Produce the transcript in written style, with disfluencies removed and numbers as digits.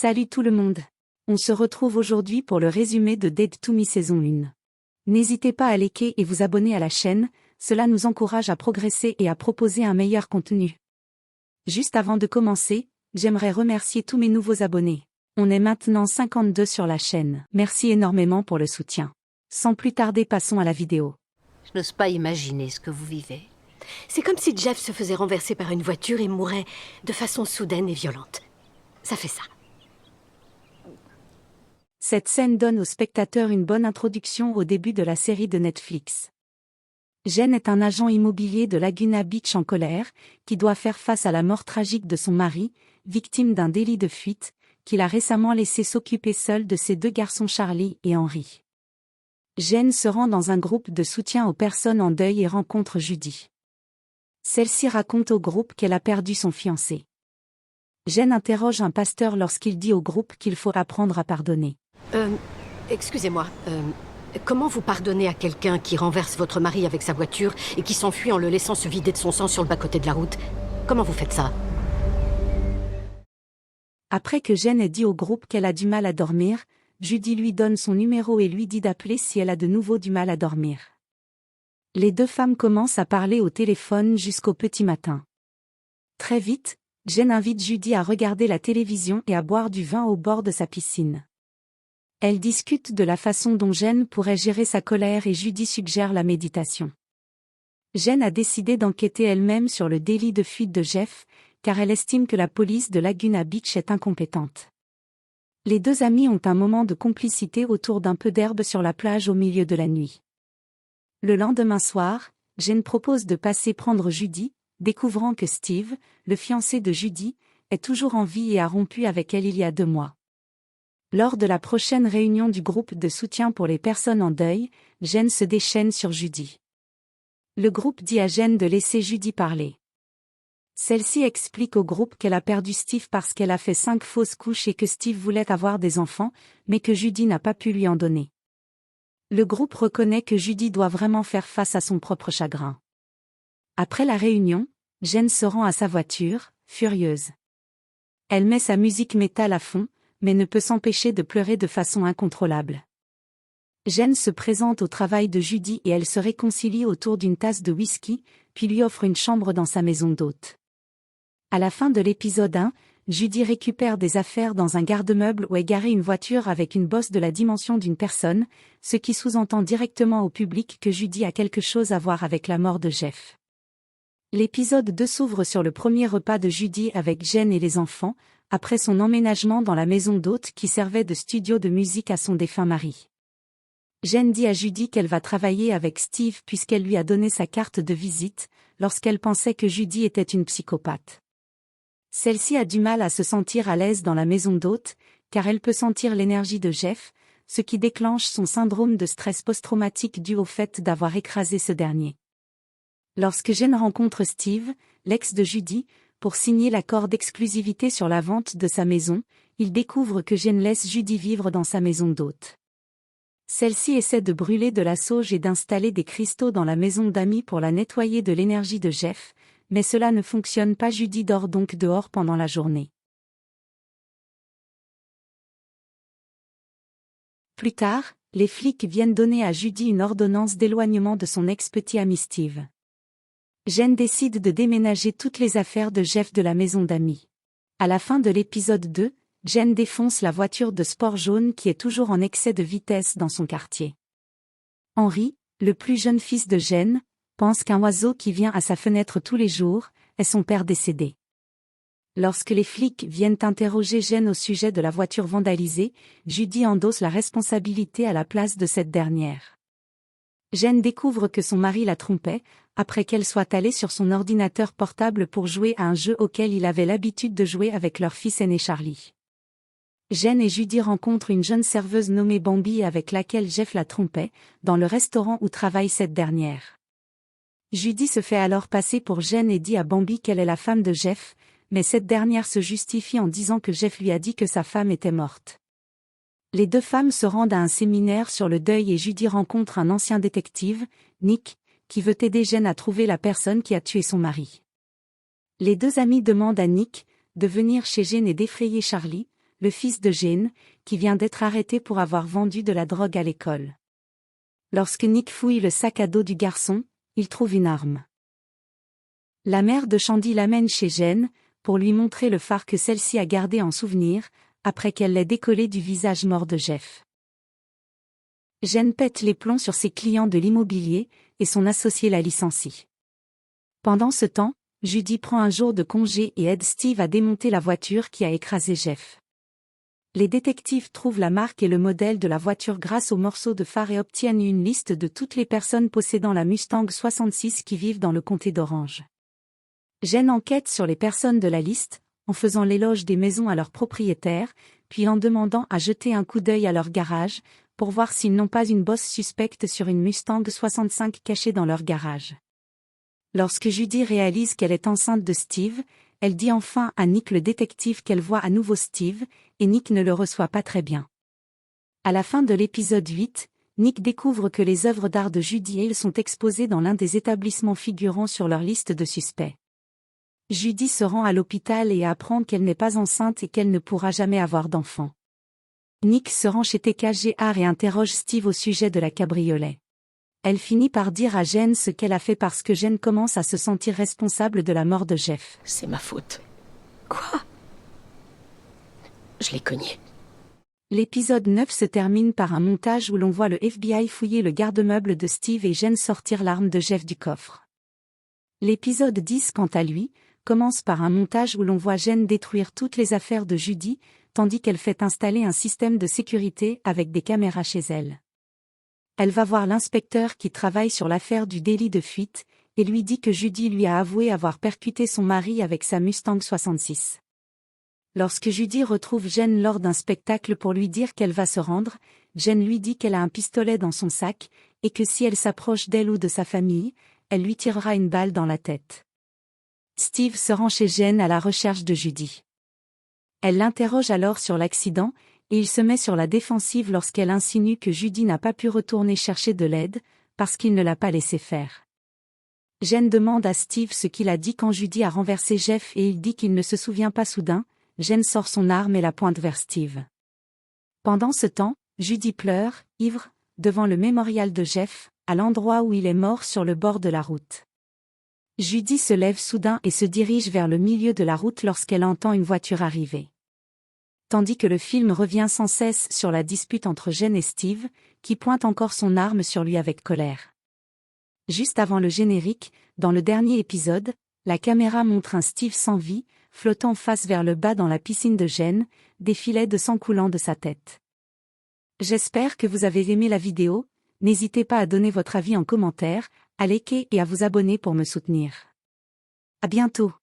Salut tout le monde. On se retrouve aujourd'hui pour le résumé de Dead to Me saison 1. N'hésitez pas à liker et vous abonner à la chaîne, cela nous encourage à progresser et à proposer un meilleur contenu. Juste avant de commencer, j'aimerais remercier tous mes nouveaux abonnés. On est maintenant 52 sur la chaîne. Merci énormément pour le soutien. Sans plus tarder, passons à la vidéo. Je n'ose pas imaginer ce que vous vivez. C'est comme si Jeff se faisait renverser par une voiture et mourait de façon soudaine et violente. Ça fait ça. Cette scène donne aux spectateurs une bonne introduction au début de la série de Netflix. Jen est un agent immobilier de Laguna Beach en colère, qui doit faire face à la mort tragique de son mari, victime d'un délit de fuite, qu'il a récemment laissé s'occuper seul de ses deux garçons Charlie et Henry. Jen se rend dans un groupe de soutien aux personnes en deuil et rencontre Judy. Celle-ci raconte au groupe qu'elle a perdu son fiancé. Jen interroge un pasteur lorsqu'il dit au groupe qu'il faut apprendre à pardonner. Excusez-moi, comment vous pardonnez à quelqu'un qui renverse votre mari avec sa voiture et qui s'enfuit en le laissant se vider de son sang sur le bas-côté de la route? Comment vous faites ça? Après que Jen ait dit au groupe qu'elle a du mal à dormir, Judy lui donne son numéro et lui dit d'appeler si elle a de nouveau du mal à dormir. Les deux femmes commencent à parler au téléphone jusqu'au petit matin. Très vite, Jen invite Judy à regarder la télévision et à boire du vin au bord de sa piscine. Elle discute de la façon dont Jen pourrait gérer sa colère et Judy suggère la méditation. Jen a décidé d'enquêter elle-même sur le délit de fuite de Jeff, car elle estime que la police de Laguna Beach est incompétente. Les deux amies ont un moment de complicité autour d'un peu d'herbe sur la plage au milieu de la nuit. Le lendemain soir, Jen propose de passer prendre Judy, découvrant que Steve, le fiancé de Judy, est toujours en vie et a rompu avec elle il y a 2 mois. Lors de la prochaine réunion du groupe de soutien pour les personnes en deuil, Jen se déchaîne sur Judy. Le groupe dit à Jen de laisser Judy parler. Celle-ci explique au groupe qu'elle a perdu Steve parce qu'elle a fait 5 fausses couches et que Steve voulait avoir des enfants, mais que Judy n'a pas pu lui en donner. Le groupe reconnaît que Judy doit vraiment faire face à son propre chagrin. Après la réunion, Jen se rend à sa voiture, furieuse. Elle met sa musique métal à fond, mais ne peut s'empêcher de pleurer de façon incontrôlable. Jen se présente au travail de Judy et elle se réconcilie autour d'une tasse de whisky, puis lui offre une chambre dans sa maison d'hôte. À la fin de l'épisode 1, Judy récupère des affaires dans un garde-meuble où est garée une voiture avec une bosse de la dimension d'une personne, ce qui sous-entend directement au public que Judy a quelque chose à voir avec la mort de Jeff. L'épisode 2 s'ouvre sur le premier repas de Judy avec Jen et les enfants, après son emménagement dans la maison d'hôte qui servait de studio de musique à son défunt mari. Jen dit à Judy qu'elle va travailler avec Steve puisqu'elle lui a donné sa carte de visite, lorsqu'elle pensait que Judy était une psychopathe. Celle-ci a du mal à se sentir à l'aise dans la maison d'hôte, car elle peut sentir l'énergie de Jeff, ce qui déclenche son syndrome de stress post-traumatique dû au fait d'avoir écrasé ce dernier. Lorsque Jen rencontre Steve, l'ex de Judy, pour signer l'accord d'exclusivité sur la vente de sa maison, il découvre que Jen laisse Judy vivre dans sa maison d'hôte. Celle-ci essaie de brûler de la sauge et d'installer des cristaux dans la maison d'amis pour la nettoyer de l'énergie de Jeff, mais cela ne fonctionne pas. Judy dort donc dehors pendant la journée. Plus tard, les flics viennent donner à Judy une ordonnance d'éloignement de son ex-petit ami Steve. Jen décide de déménager toutes les affaires de Jeff de la maison d'amis. À la fin de l'épisode 2, Jen défonce la voiture de sport jaune qui est toujours en excès de vitesse dans son quartier. Henry, le plus jeune fils de Jen, pense qu'un oiseau qui vient à sa fenêtre tous les jours est son père décédé. Lorsque les flics viennent interroger Jen au sujet de la voiture vandalisée, Judy endosse la responsabilité à la place de cette dernière. Jen découvre que son mari la trompait, après qu'elle soit allée sur son ordinateur portable pour jouer à un jeu auquel il avait l'habitude de jouer avec leur fils aîné Charlie. Jen et Judy rencontrent une jeune serveuse nommée Bambi avec laquelle Jeff la trompait, dans le restaurant où travaille cette dernière. Judy se fait alors passer pour Jen et dit à Bambi qu'elle est la femme de Jeff, mais cette dernière se justifie en disant que Jeff lui a dit que sa femme était morte. Les deux femmes se rendent à un séminaire sur le deuil et Judy rencontre un ancien détective, Nick, qui veut aider Jen à trouver la personne qui a tué son mari. Les deux amis demandent à Nick de venir chez Jen et d'effrayer Charlie, le fils de Jane, qui vient d'être arrêté pour avoir vendu de la drogue à l'école. Lorsque Nick fouille le sac à dos du garçon, il trouve une arme. La mère de Shandy l'amène chez Jane, pour lui montrer le phare que celle-ci a gardé en souvenir, après qu'elle l'ait décollé du visage mort de Jeff. Jane pète les plombs sur ses clients de l'immobilier, et son associé la licencie. Pendant ce temps, Judy prend un jour de congé et aide Steve à démonter la voiture qui a écrasé Jeff. Les détectives trouvent la marque et le modèle de la voiture grâce aux morceaux de phare et obtiennent une liste de toutes les personnes possédant la Mustang 66 qui vivent dans le comté d'Orange. Jane enquête sur les personnes de la liste, en faisant l'éloge des maisons à leurs propriétaires, puis en demandant à jeter un coup d'œil à leur garage, pour voir s'ils n'ont pas une bosse suspecte sur une Mustang 65 cachée dans leur garage. Lorsque Judy réalise qu'elle est enceinte de Steve, elle dit enfin à Nick le détective qu'elle voit à nouveau Steve, et Nick ne le reçoit pas très bien. À la fin de l'épisode 8, Nick découvre que les œuvres d'art de Judy Hale sont exposées dans l'un des établissements figurant sur leur liste de suspects. Judy se rend à l'hôpital et apprend qu'elle n'est pas enceinte et qu'elle ne pourra jamais avoir d'enfant. Nick se rend chez TKG Art et interroge Steve au sujet de la cabriolet. Elle finit par dire à Jane ce qu'elle a fait parce que Jane commence à se sentir responsable de la mort de Jeff. C'est ma faute. Quoi? Je l'ai cogné. L'épisode 9 se termine par un montage où l'on voit le FBI fouiller le garde-meuble de Steve et Jane sortir l'arme de Jeff du coffre. L'épisode 10, quant à lui, commence par un montage où l'on voit Jane détruire toutes les affaires de Judy, tandis qu'elle fait installer un système de sécurité avec des caméras chez elle. Elle va voir l'inspecteur qui travaille sur l'affaire du délit de fuite, et lui dit que Judy lui a avoué avoir percuté son mari avec sa Mustang 66. Lorsque Judy retrouve Jane lors d'un spectacle pour lui dire qu'elle va se rendre, Jane lui dit qu'elle a un pistolet dans son sac, et que si elle s'approche d'elle ou de sa famille, elle lui tirera une balle dans la tête. Steve se rend chez Jane à la recherche de Judy. Elle l'interroge alors sur l'accident, et il se met sur la défensive lorsqu'elle insinue que Judy n'a pas pu retourner chercher de l'aide, parce qu'il ne l'a pas laissé faire. Jane demande à Steve ce qu'il a dit quand Judy a renversé Jeff et il dit qu'il ne se souvient pas. Soudain, Jane sort son arme et la pointe vers Steve. Pendant ce temps, Judy pleure, ivre, devant le mémorial de Jeff, à l'endroit où il est mort sur le bord de la route. Judy se lève soudain et se dirige vers le milieu de la route lorsqu'elle entend une voiture arriver. Tandis que le film revient sans cesse sur la dispute entre Jane et Steve, qui pointe encore son arme sur lui avec colère. Juste avant le générique, dans le dernier épisode, la caméra montre un Steve sans vie, flottant face vers le bas dans la piscine de Jane, des filets de sang coulant de sa tête. J'espère que vous avez aimé la vidéo, n'hésitez pas à donner votre avis en commentaire, à liker et à vous abonner pour me soutenir. À bientôt.